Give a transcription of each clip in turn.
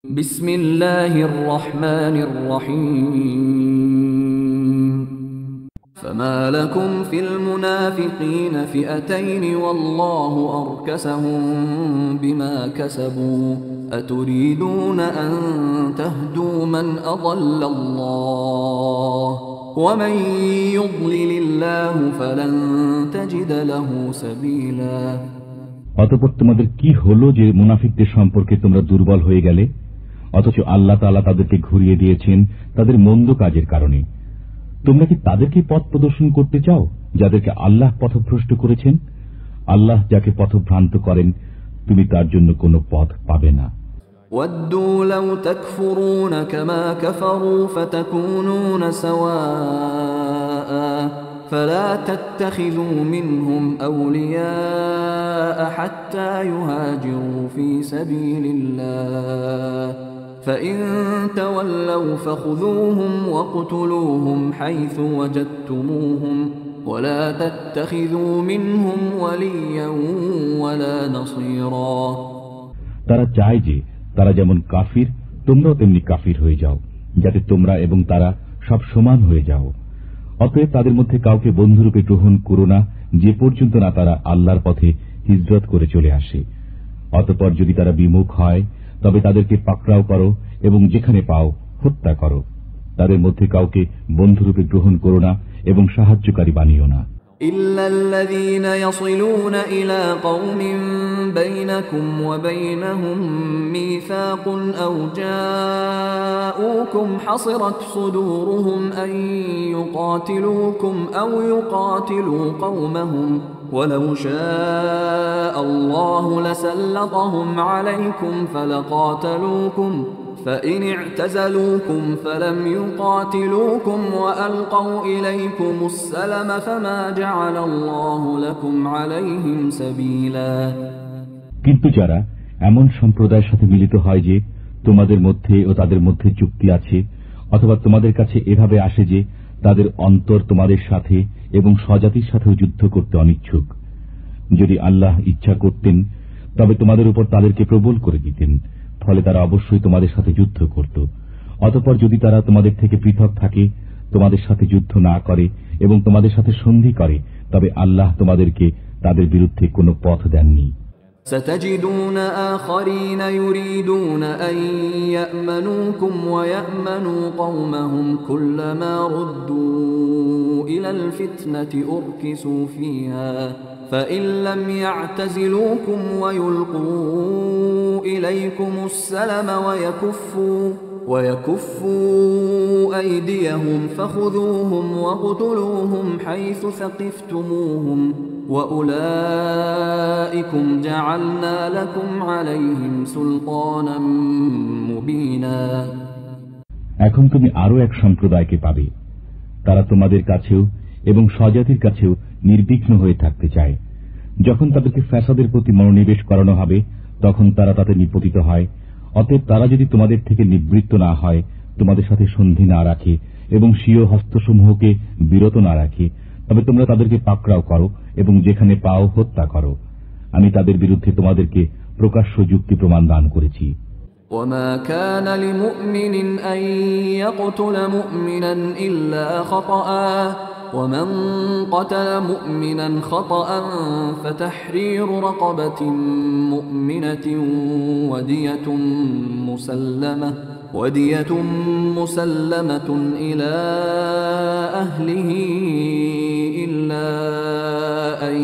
بسم الله الرحمن الرحيم فما لكم في المنافقين فئتين والله أركسهم بما كسبوا أتريدون أن تهدوا من أضل الله ومن يضلل الله فلن تجد له سبيلا। অতঃপর তোমাদের কি হলো যে মুনাফিকদের সম্পর্কে তোমরা দুর্বল হয়ে গেলে, অথচ আল্লাহ তাআলা তাদেরকে ঘুরিয়ে দিয়েছেন তাদের মন্দ কাজের কারণে। তোমরা কি তাদেরকে পথ প্রদর্শন করতে চাও যাদেরকে আল্লাহ পথভ্রষ্ট করেছেন? আল্লাহ যাকে পথভ্রান্ত করেন তুমি তার জন্য কোনো পথ পাবে না। وَدُّوا لَوْ تَكْفُرُونَ كَمَا كَفَرُوا فَتَكُونُونَ سَوَاءً فَلَا تَتَّخِذُوا مِنْهُمْ أَوْلِيَاءَ حَتَّى يُهَاجِرُوا فِي سَبِيلِ اللَّهِ فَإِن تَوَلَّوْا فَخُذُوهُمْ وَاقْتُلُوهُمْ حَيْثُ وَجَدتُّمُوهُمْ وَلَا تَتَّخِذُوا مِنْهُمْ وَلِيًّا وَلَا نَصِيرًا। তারা চায় যে তারা যেমন কাফির তোমরাও তেমনি কাফির হয়ে যাও, যাতে তোমরা এবং তারা সব সমান হয়ে যাও। অতএব তাদের মধ্যে কাউকে বন্ধুরূপে গ্রহণ করো না, যে পর্যন্ত না তারা আল্লাহর পথে হিজরত করে চলে আসে। অতঃপর যদি তারা বিমুখ হয় তবে তাদেরকে পাকড়াও করো এবং যেখানে পাও হত্যা করো। তাদের মধ্যে কাউকে বন্ধুরূপে গ্রহণ করো না এবং সাহায্যকারী বানিও না। إلا الذين يصلون إلى قوم بينكم وبينهم ميثاق أو جاءوكم حصرت صدورهم أن يقاتلوكم أو يقاتلوا قومهم ولو شاء الله لسلطهم عليكم فلقاتلوكم فإن اعتزلوكم فلم يقاتلوكم وألقوا إليكم السلم فما جعل الله لكم عليهم سبيلا। কিন্তু যারা এমন সম্প্রদায়ের সাথে মিলিত হয় যে তোমাদের মধ্যে ও তাদের মধ্যে চুক্তি আছে, অথবা তোমাদের কাছে এভাবে আসে যে তাদের অন্তর তোমাদের সাথে এবং স্বজাতির সাথেও যুদ্ধ করতে অনিচ্ছুক, যদি আল্লাহ ইচ্ছা করতেন তবে তোমাদের উপর তাদেরকে প্রবল করে দিতেন, ফলে তারা অবশ্যই তোমাদের সাথে যুদ্ধ করত। অতঃপর যদি তারা তোমাদের থেকে পৃথক থাকে, তোমাদের সাথে যুদ্ধ না করে এবং তোমাদের সাথে সন্ধি করে, তবে আল্লাহ তোমাদেরকে তাদের বিরুদ্ধে কোনো পথ দেননি। ستجدون آخرين يريدون أن يأمنوكم ويأمنوا قومهم كلما ردوا إلى الفتنة أركسوا فيها فإن لم يعتزلوكم ويلقوا إليكم السلم ويكفوا أيديهم فخذوهم واقتلوهم حيث ثقفتموهم وأولئكم جعلنا لكم عليهم سلطانا مبينا। এখন তুমি আরো এক সম্প্রদায়কে পাবে, তারা তোমাদের কাছেও এবং স্বজাতির কাছেও নির্বিঘ্ন হয়ে থাকতে চায়। যখন তাদেরকে ফ্যাসাদের প্রতি মনোনিবেশ করানো হবে তখন তারা তাতে নিপতিত হয়। অতএব তারা যদি তোমাদের থেকে নিবৃত্ত না হয়, তোমাদের সাথে সন্ধি না রাখে এবং স্বীয় হস্তসমূহকে বিরত না রাখে, তবে তোমরা তাদেরকে পাকড়াও করো এবং যেখানে পাও হত্যা করো। আমি তাদের বিরুদ্ধে তোমাদেরকে প্রকাশ্য যুক্তি প্রমাণ দান করেছি। وما كان لمؤمن أن يقتل مؤمنا إلا خطأ ومن قتل مؤمنا خطأ فتحرير رقبة مؤمنة ودية مسلمة إلى أهله إلا أن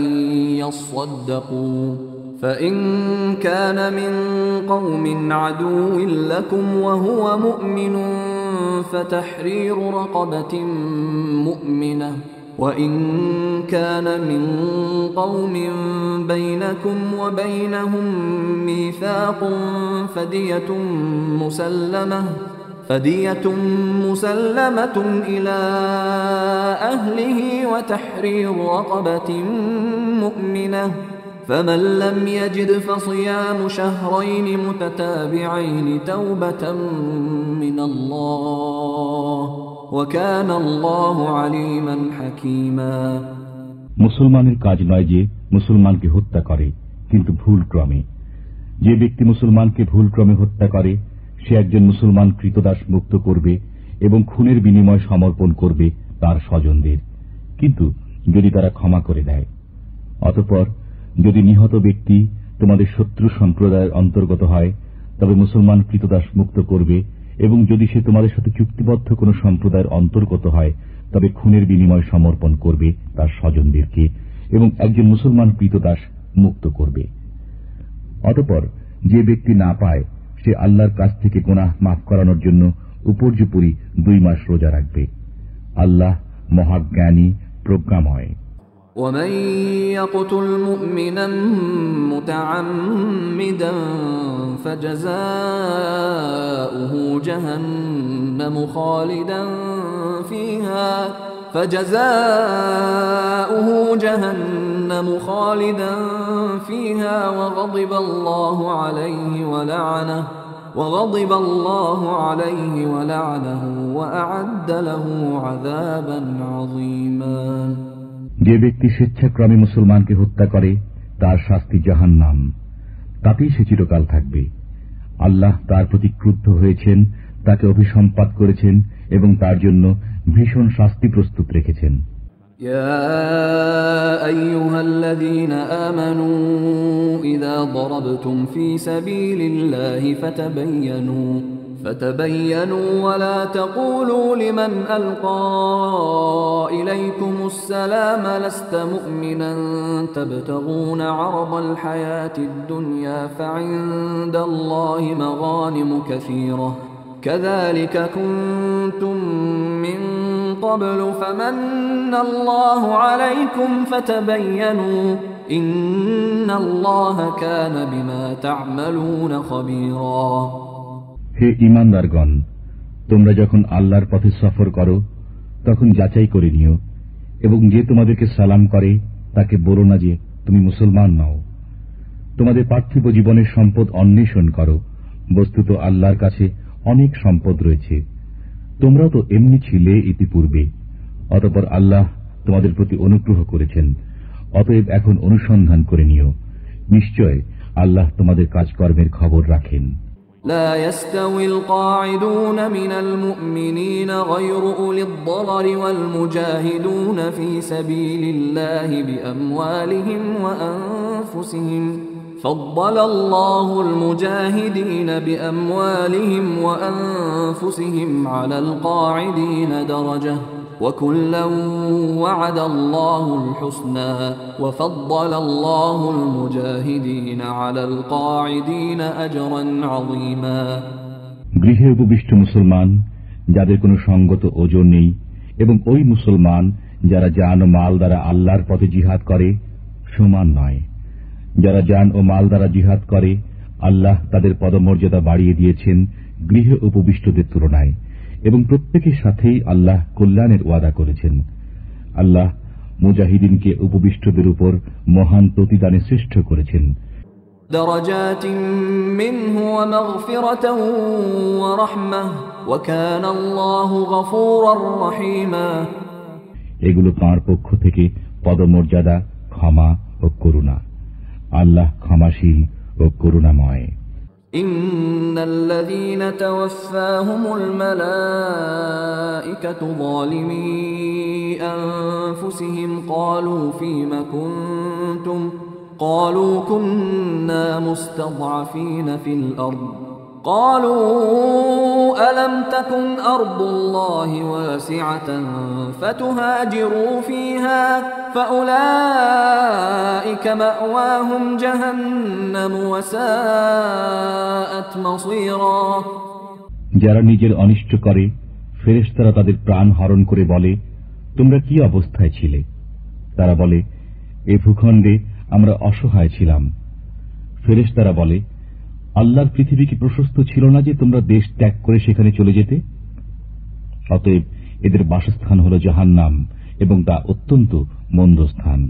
يصدقوا فإن كان من قوم عدو لكم وهو مؤمن فتحرير رقبة مؤمنة وإن كان من قوم بينكم وبينهم ميثاق فدية مسلمة إلى أهله وتحرير رقبة مؤمنة فمن لم يجد فصيام شهرين متتابعين توبة من الله وكان الله عليما حكيما। মুসলমানের কাজ নয় যে মুসলমানকে হত্যা করে, কিন্তু ভুল ক্রমে। যে ব্যক্তি মুসলমানকে ভুল ক্রমে হত্যা করে সে একজন মুসলমান কৃতদাস মুক্ত করবে এবং খুনের বিনিময় সমর্পণ করবে তার স্বজনদের, কিন্তু যদি তারা ক্ষমা করে দেয়। অতঃপর যদি নিহত ব্যক্তি তোমাদের শত্রু সম্প্রদায়ের অন্তর্গত হয় তবে মুসলমান কৃতদাস মুক্ত করবে, এবং যদি সে তোমাদের সাথে চুক্তিবদ্ধ কোন সম্প্রদায়ের অন্তর্গত হয় তবে খুনের বিনিময় সমর্পণ করবে তার স্বজনদেরকে, এবং একজন মুসলমান কৃতদাস মুক্ত করবে। অতঃপর যে ব্যক্তি না পায় সে আল্লাহর কাছ থেকে গুনাহ মাফ করানোর জন্য উপর্যুপরি 2 মাস রোজা রাখবে। আল্লাহ মহাজ্ঞানী, প্রজ্ঞাময়। ومن يقتل مؤمنا متعمدا فجزاؤه جهنم خالدا فيها وغضب الله عليه ولعنه وأعد له عذابا عظيما। যে ব্যক্তি স্বেচ্ছাক্রমে মুসলমানকে হত্যা করে তার শাস্তি জাহান্নাম, তাতেই সে চিরকাল থাকবে। আল্লাহ তার প্রতি ক্রুদ্ধ হয়েছেন, তাকে অভিসম্পাত করেছেন এবং তার জন্য ভীষণ শাস্তি প্রস্তুত রেখেছেন। يا أيها الذين آمنوا إذا ضربتم في سبيل الله فتبينوا ولا تقولوا لمن ألقى إليكم السلام لست مؤمنا تبتغون عرض الحياة الدنيا فعند الله مغانم كثيرة كذلك كنتم من قبل فمن الله عليكم فتبينوا إن الله كان بما تعملون خبيرا। হে ঈমানদারগণ, তোমরা যখন আল্লাহর পথে সফর করো তখন যাচাই করে নিও, এবং যে তোমাদেরকে সালাম করে তাকে বলো না যে তুমি মুসলমান নও। তোমাদের পার্থিব জীবনের সম্পদ অন্বেষণ করো, বস্তুত আল্লাহর কাছে অনেক সম্পদ রয়েছে। তোমরা তো এমনি ছিলে ইতিপূর্বে, অতঃপর আল্লাহ তোমাদের প্রতি অনুগ্রহ করেছেন। অতএব এখন অনুসন্ধান করে নিও, নিশ্চয় আল্লাহ তোমাদের কাজকর্মের খবর রাখেন। لا يستوي القاعدون من المؤمنين غير أولي الضرر والمجاهدون في سبيل الله بأموالهم وأنفسهم فضل الله المجاهدين بأموالهم وأنفسهم على القاعدين درجة وكلا وعد الله الحسنى وفضل الله المجاهدين على القاعدين أجرا عظيما। গৃহে উপবিষ্ট মুসলমান যাদের কোনো সঙ্গত ওজন নেই, এবং ওই মুসলমান যারা জান ও মাল দ্বারা আল্লাহর পথে জিহাদ করে সমান নয়। যারা জান ও মাল দ্বারা জিহাদ করে আল্লাহ তাদের পদমর্যাদা বাড়িয়ে দিয়েছেন গৃহে উপবিষ্টদের তুলনায়, এবং প্রত্যেকের সাথেই আল্লাহ কল্যাণের ওয়াদা করেছেন। আল্লাহ মুজাহিদিনকে উপবিষ্টদের উপর মহান প্রতিদানে শ্রেষ্ঠ করেছেন। درجات منه ومغفرة ورحمة وكان الله غفورا رحيما। এগুলো তাঁর পক্ষ থেকে পদমর্যাদা, ক্ষমা ও করুণা। আল্লাহ ক্ষমাশীল ও করুণাময়। إن الذين توفاهم الملائكة ظالمي أنفسهم قالوا فيم كنتم قالوا كنا مستضعفين في الأرض قالوا ألم تكن أرض الله واسعة فتهاجروا فيها فأولئك مأواهم جهنم وساءت مصيرا। যারা নিজের অনিষ্ট করে ফেরেশতারা তাদের প্রাণ হরণ করে বলে, তোমরা কি অবস্থায় ছিলে? তারা বলে, এ ভূখণ্ডে আমরা অসহায় ছিলাম। ফেরেশতারা বলে, আল্লাহর পৃথিবী কি প্রশস্ত ছিল না যে তোমরা দেশ ত্যাগ করে সেখানে চলে যেতে? অতএব এদের বাসস্থান হল জাহান্নাম, এবং তা অত্যন্ত মন্দ স্থান।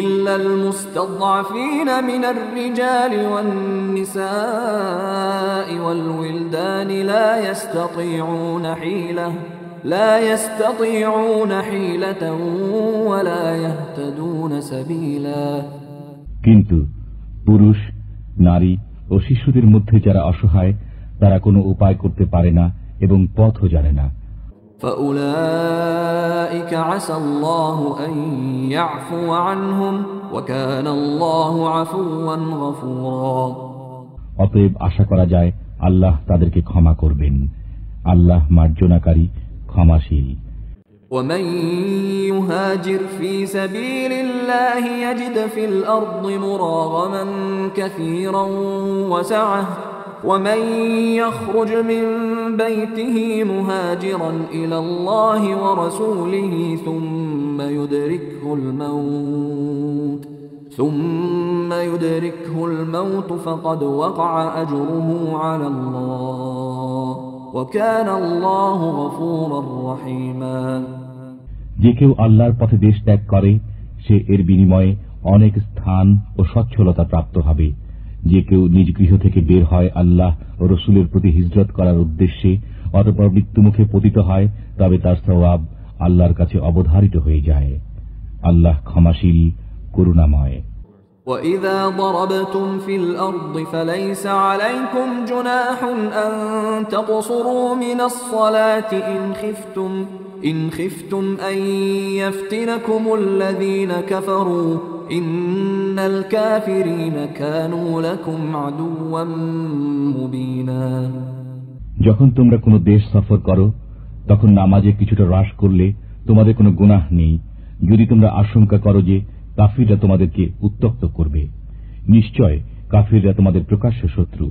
إلا المستضعفين من الرجال والنساء والولدان لا يستطيعون حيلة ولا يهتدون سبيلا। কিন্তু পুরুষ, নারী ও শিশুদের মধ্যে যারা অসহায় তারা কোনো উপায় করতে পারে না এবং পথও জানে না। فأولئك عسى الله أن يعفو عنهم وكان الله عفوا غفورا। অতএব আশা করা যায় আল্লাহ তাদেরকে ক্ষমা করবেন। আল্লাহ মার্জনাকারী, ক্ষমাশীল। ومن يهاجر في سبيل الله يجد في الأرض مراغما كثيرا وسعة ومن يخرج من بيته مهاجرا إلى الله ورسوله ثم يدركه الموت فقد وقع أجره على الله وكان الله غفورا رحيما। যে কেউ আল্লাহর পথে দেশ ত্যাগ করে সে এর বিনিময়ে অনেক স্থান ও সচ্ছলতা প্রাপ্ত হবে। যে কেউ নিজ গৃহ থেকে বের হয় আল্লাহ ও রসুলের প্রতি হিজরত করার উদ্দেশ্যে অতঃপর মৃত্যুমুখে পতিত হয়, তবে তার সওয়াব আল্লাহর কাছে অবধারিত হয়ে যায়। আল্লাহ ক্ষমাশীল, করুণাময়। وَإِذَا ضَرَبْتُمْ فِي الْأَرْضِ فَلَيْسَ عَلَيْكُمْ جُنَاحٌ أَن تَقْصُرُوا مِنَ الصَّلَاةِ إِنْ خِفْتُمْ أَن يَفْتِنَكُمُ الَّذِينَ كَفَرُوا إِنَّ الْكَافِرِينَ كَانُوا لَكُمْ عَدُوًّا مُبِينًا। যখন তোমরা কোনো দেশ সফর করো তখন নামাজে কিছুটা হ্রাস করলে তোমাদের কোনো গুনাহ নেই, যদি তোমরা আশঙ্কা করো যে কাফিররা তোমাদেরকে উত্ত্যক্ত করবে। নিশ্চয় কাফিররা তোমাদের প্রকাশ্য শত্রু।